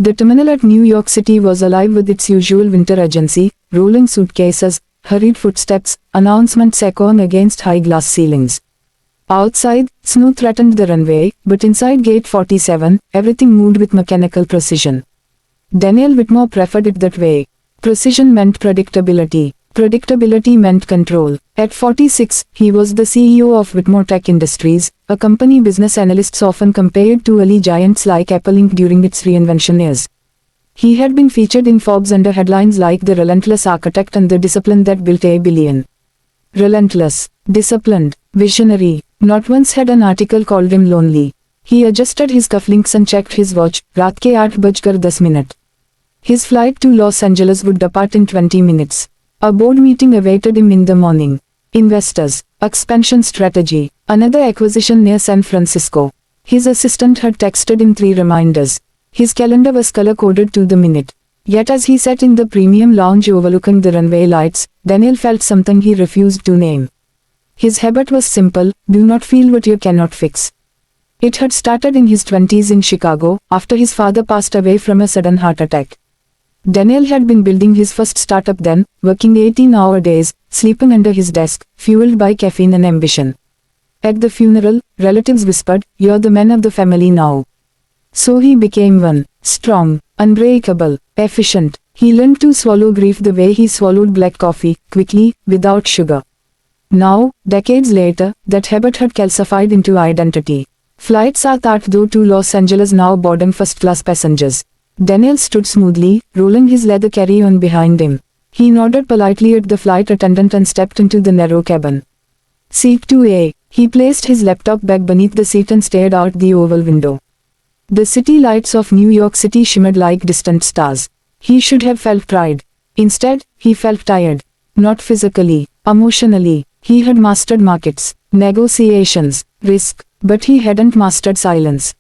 The terminal at New York City was alive with its usual winter urgency, rolling suitcases, hurried footsteps, announcements echoing against high glass ceilings. Outside, snow threatened the runway, but inside Gate 47, everything moved with mechanical precision. Daniel Whitmore preferred it that way. Precision meant predictability. Predictability meant control. At 46, he was the CEO of Whitmore Tech Industries, a company business analysts often compared to early giants like Apple Inc. during its reinvention years. He had been featured in Forbes under headlines like The Relentless Architect and The Discipline That Built a Billion. Relentless, disciplined, visionary. Not once had an article called him lonely. He adjusted his cufflinks and checked his watch. रात के 8:10. His flight to Los Angeles would depart in 20 minutes. A board meeting awaited him in the morning. Investors, expansion strategy, another acquisition near San Francisco. His assistant had texted him 3 reminders. His calendar was color-coded to the minute. Yet as he sat in the premium lounge overlooking the runway lights, Daniel felt something he refused to name. His habit was simple: do not feel what you cannot fix. It had started in his 20s in Chicago, after his father passed away from a sudden heart attack. Daniel had been building his first startup then, working 18-hour days, sleeping under his desk, fueled by caffeine and ambition. At the funeral, relatives whispered, "You're the man of the family now." So he became one, strong, unbreakable, efficient. He learned to swallow grief the way he swallowed black coffee, quickly, without sugar. Now, decades later, that habit had calcified into identity. Flight 782 to Los Angeles now boarding first-class passengers. Daniel stood smoothly, rolling his leather carry-on behind him. He nodded politely at the flight attendant and stepped into the narrow cabin. Seat 2A. He placed his laptop bag beneath the seat and stared out the oval window. The city lights of New York City shimmered like distant stars. He should have felt pride. Instead, he felt tired. Not physically, emotionally. He had mastered markets, negotiations, risk, but he hadn't mastered silence.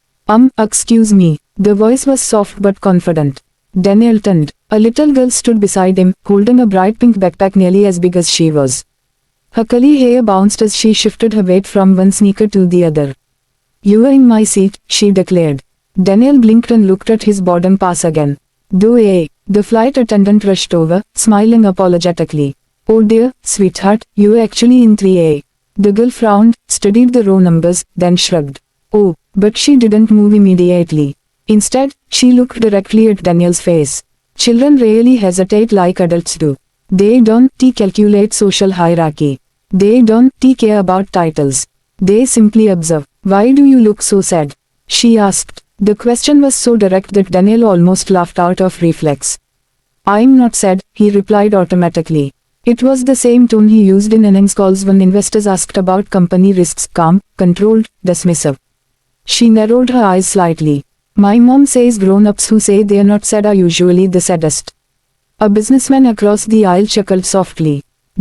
Excuse me." The voice was soft but confident. Daniel turned. A little girl stood beside him, holding a bright pink backpack nearly as big as she was. Her curly hair bounced as she shifted her weight from one sneaker to the other. "You are in my seat," she declared. Daniel blinked and looked at his boarding pass again. The flight attendant rushed over, smiling apologetically. "Oh dear, sweetheart, you're actually in 3A. The girl frowned, studied the row numbers, then shrugged. Oh, but she didn't move immediately. Instead, she looked directly at Daniel's face. Children rarely hesitate like adults do. They don't calculate social hierarchy. They don't care about titles. They simply observe. "Why do you look so sad?" she asked. The question was so direct that Daniel almost laughed out of reflex. "I'm not sad," he replied automatically. It was the same tone he used in earnings calls when investors asked about company risks: calm, controlled, dismissive. She narrowed her eyes slightly. "My mom says grown-ups who say they're not sad are usually the saddest." A businessman across the aisle chuckled softly.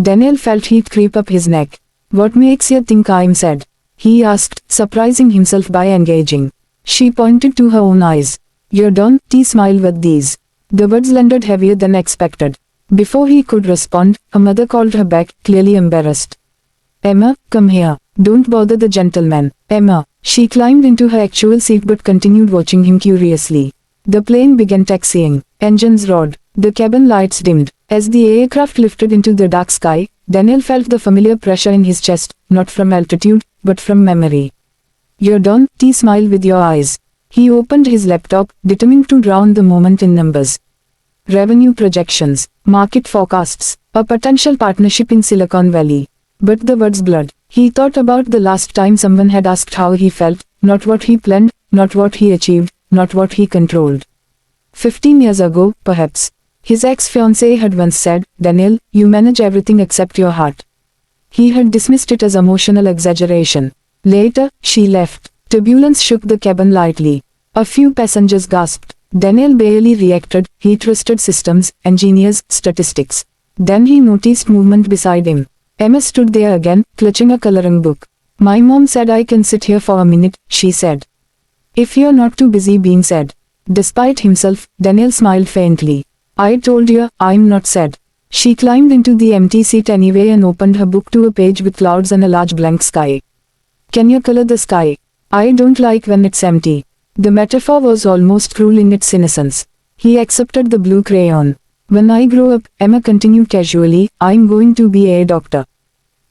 Daniel felt heat creep up his neck. "What makes you think I'm sad?" he asked, surprising himself by engaging. She pointed to her own eyes. "You don't smile with these." The words landed heavier than expected. Before he could respond, her mother called her back, clearly embarrassed. "Emma, come here. Don't bother the gentleman, Emma." She climbed into her actual seat but continued watching him curiously. The plane began taxiing. Engines roared. The cabin lights dimmed. As the aircraft lifted into the dark sky, Daniel felt the familiar pressure in his chest, not from altitude, but from memory. "You don't smile with your eyes." He opened his laptop, determined to drown the moment in numbers. Revenue projections, market forecasts, a potential partnership in Silicon Valley. But the words blurred. He thought about the last time someone had asked how he felt, not what he planned, not what he achieved, not what he controlled. 15 years ago, perhaps. His ex-fiancée had once said, "Daniel, you manage everything except your heart." He had dismissed it as emotional exaggeration. Later, she left. Turbulence shook the cabin lightly. A few passengers gasped. Daniel barely reacted. He trusted systems, engineers, statistics. Then he noticed movement beside him. Emma stood there again, clutching a coloring book. "My mom said I can sit here for a minute," she said. "If you're not too busy being sad." Despite himself, Daniel smiled faintly. "I told you, I'm not sad." She climbed into the empty seat anyway and opened her book to a page with clouds and a large blank sky. "Can you color the sky? I don't like when it's empty." The metaphor was almost cruel in its innocence. He accepted the blue crayon. When I grow up, Emma continued casually, I'm going to be a doctor.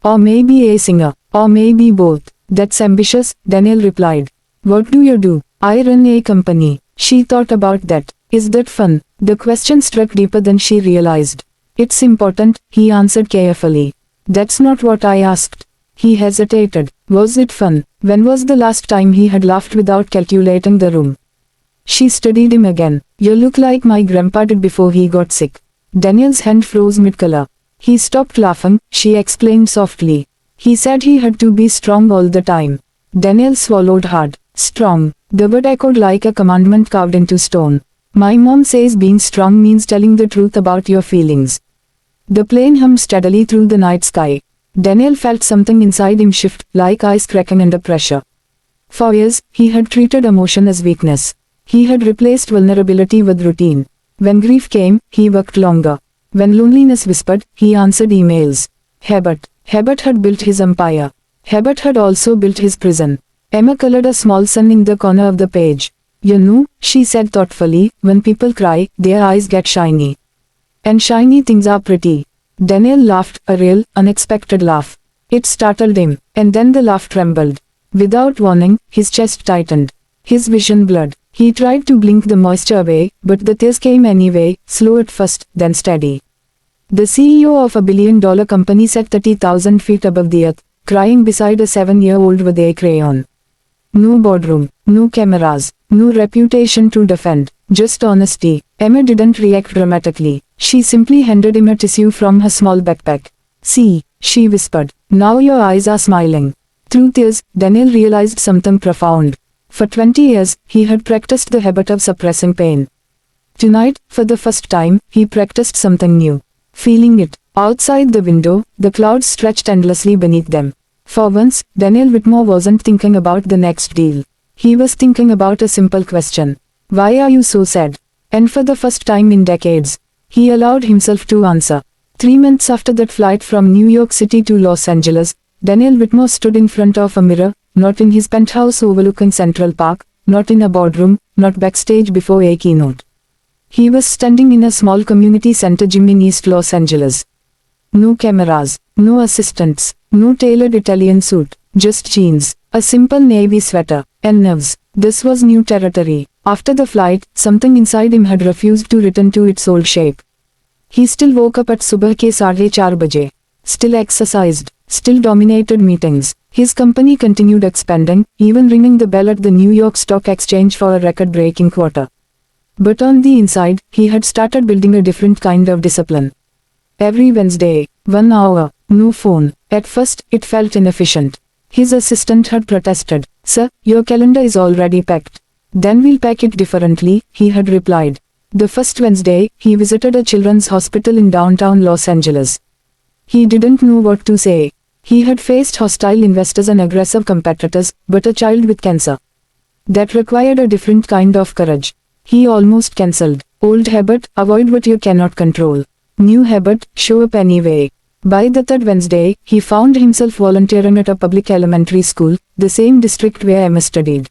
Or maybe a singer. Or maybe both. That's ambitious, Daniel replied. What do you do? I run a company. She thought about that. Is that fun? The question struck deeper than she realized. It's important, he answered carefully. That's not what I asked. He hesitated. Was it fun? When was the last time he had laughed without calculating the room? She studied him again. You look like my grandpa did before he got sick. Daniel's hand froze mid-color. He stopped laughing, she explained softly. He said he had to be strong all the time. Daniel swallowed hard. Strong. The word echoed like a commandment carved into stone. My mom says being strong means telling the truth about your feelings. The plane hummed steadily through the night sky. Daniel felt something inside him shift, like ice cracking under pressure. For years, he had treated emotion as weakness. He had replaced vulnerability with routine. When grief came, he worked longer. When loneliness whispered, he answered emails. Habit. Habit had built his empire. Habit had also built his prison. Emma colored a small sun in the corner of the page. You know, she said thoughtfully, when people cry, their eyes get shiny. And shiny things are pretty. Daniel laughed, a real, unexpected laugh. It startled him, and then the laugh trembled. Without warning, his chest tightened. His vision blurred. He tried to blink the moisture away, but the tears came anyway, slow at first, then steady. The CEO of a billion-dollar company sat 30,000 feet above the earth, crying beside a 7-year-old with a crayon. No boardroom, no cameras, no reputation to defend, just honesty. Emma didn't react dramatically. She simply handed him a tissue from her small backpack. See, she whispered, now your eyes are smiling. Through tears, Daniel realized something profound. For 20 years, he had practiced the habit of suppressing pain. Tonight, for the first time, he practiced something new. Feeling it. Outside the window, the clouds stretched endlessly beneath them. For once, Daniel Whitmore wasn't thinking about the next deal. He was thinking about a simple question. Why are you so sad? And for the first time in decades, he allowed himself to answer. 3 months after that flight from New York City to Los Angeles, Daniel Whitmore stood in front of a mirror, not in his penthouse overlooking Central Park, not in a boardroom, not backstage before a keynote. He was standing in a small community center gym in East Los Angeles. No cameras, no assistants, no tailored Italian suit, just jeans, a simple navy sweater, and nerves. This was new territory. After the flight, something inside him had refused to return to its old shape. He still woke up at subah ke 4:30 baje. Still exercised, still dominated meetings. His company continued expanding, even ringing the bell at the New York Stock Exchange for a record-breaking quarter. But on the inside, he had started building a different kind of discipline. Every Wednesday, 1 hour, no phone. At first, it felt inefficient. His assistant had protested. Sir, your calendar is already packed. Then we'll pack it differently, he had replied. The first Wednesday, he visited a children's hospital in downtown Los Angeles. He didn't know what to say. He had faced hostile investors and aggressive competitors, but a child with cancer. That required a different kind of courage. He almost cancelled. Old habit, avoid what you cannot control. New habit, show up anyway. By the third Wednesday, he found himself volunteering at a public elementary school, the same district where Emma studied.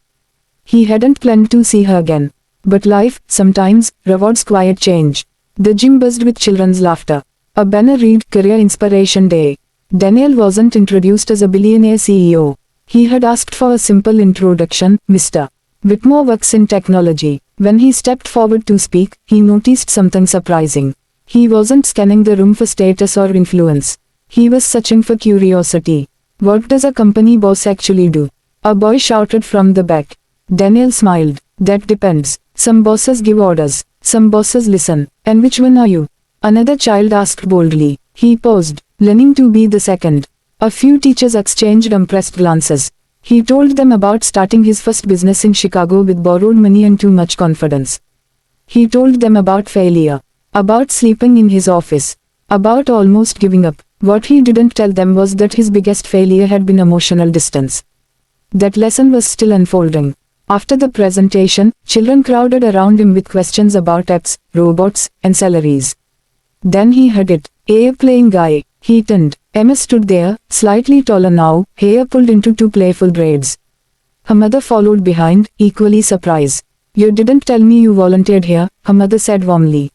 He hadn't planned to see her again. But life, sometimes, rewards quiet change. The gym buzzed with children's laughter. A banner read, Career Inspiration Day. Daniel wasn't introduced as a billionaire CEO. He had asked for a simple introduction, Mr. Whitmore works in technology. When he stepped forward to speak, he noticed something surprising. He wasn't scanning the room for status or influence. He was searching for curiosity. What does a company boss actually do? A boy shouted from the back. Daniel smiled. That depends. Some bosses give orders. Some bosses listen. And which one are you? Another child asked boldly. He paused, learning to be the second. A few teachers exchanged impressed glances. He told them about starting his first business in Chicago with borrowed money and too much confidence. He told them about failure. About sleeping in his office. About almost giving up. What he didn't tell them was that his biggest failure had been emotional distance. That lesson was still unfolding. After the presentation, children crowded around him with questions about apps, robots, and salaries. Then he had it. A playing guy. He turned. Emma stood there, slightly taller now, hair pulled into 2 playful braids. Her mother followed behind, equally surprised. You didn't tell me you volunteered here, her mother said warmly.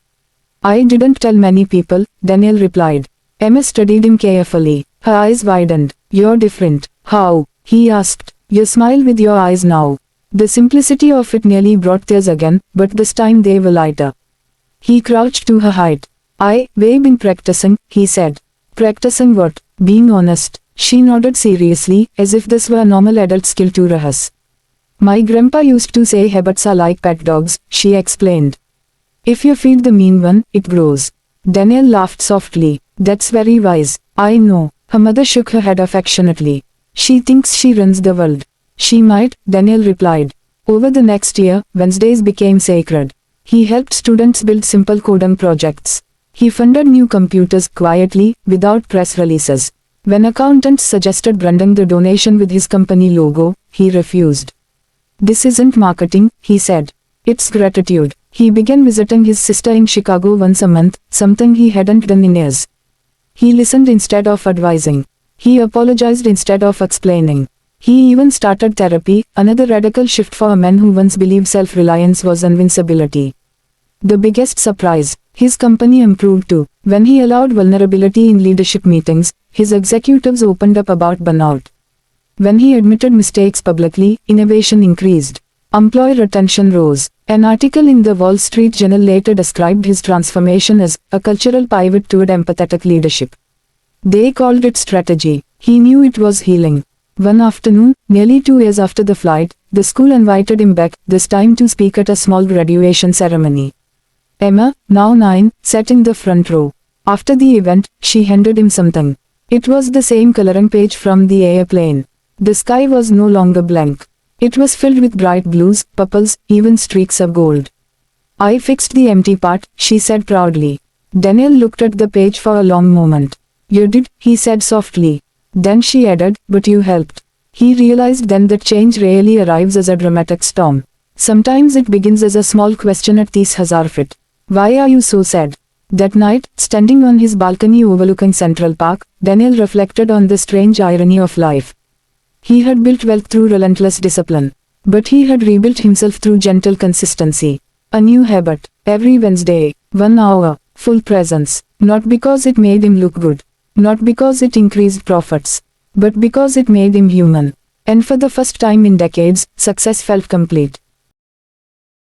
I didn't tell many people, Daniel replied. Emma studied him carefully. Her eyes widened. You're different. How? He asked. You smile with your eyes now. The simplicity of it nearly brought tears again, but this time they were lighter. He crouched to her height. We've been practicing, he said. Practicing what? Being honest. She nodded seriously, as if this were a normal adult skill to rehearse. My grandpa used to say habits are like pet dogs, she explained. If you feed the mean one, it grows. Daniel laughed softly. That's very wise. I know. Her mother shook her head affectionately. She thinks she runs the world. She might, Daniel replied. Over the next year, Wednesdays became sacred. He helped students build simple coding projects. He funded new computers quietly, without press releases. When accountants suggested branding the donation with his company logo, he refused. This isn't marketing, he said. It's gratitude. He began visiting his sister in Chicago once a month, something he hadn't done in years. He listened instead of advising. He apologized instead of explaining. He even started therapy, another radical shift for a man who once believed self-reliance was invincibility. The biggest surprise, his company improved too. When he allowed vulnerability in leadership meetings, his executives opened up about burnout. When he admitted mistakes publicly, innovation increased. Employee retention rose. An article in the Wall Street Journal later described his transformation as a cultural pivot toward empathetic leadership. They called it strategy. He knew it was healing. One afternoon, nearly 2 years after the flight, the school invited him back, this time to speak at a small graduation ceremony. Emma, now 9, sat in the front row. After the event, she handed him something. It was the same coloring page from the airplane. The sky was no longer blank. It was filled with bright blues, purples, even streaks of gold. I fixed the empty part, she said proudly. Daniel looked at the page for a long moment. You did, he said softly. Then she added, but you helped. He realized then that change rarely arrives as a dramatic storm. Sometimes it begins as a small question at 30,000 feet. Why are you so sad? That night, standing on his balcony overlooking Central Park, Daniel reflected on the strange irony of life. He had built wealth through relentless discipline. But he had rebuilt himself through gentle consistency. A new habit, every Wednesday, 1 hour, full presence. Not because it made him look good. Not because it increased profits. But because it made him human. And for the first time in decades, success felt complete.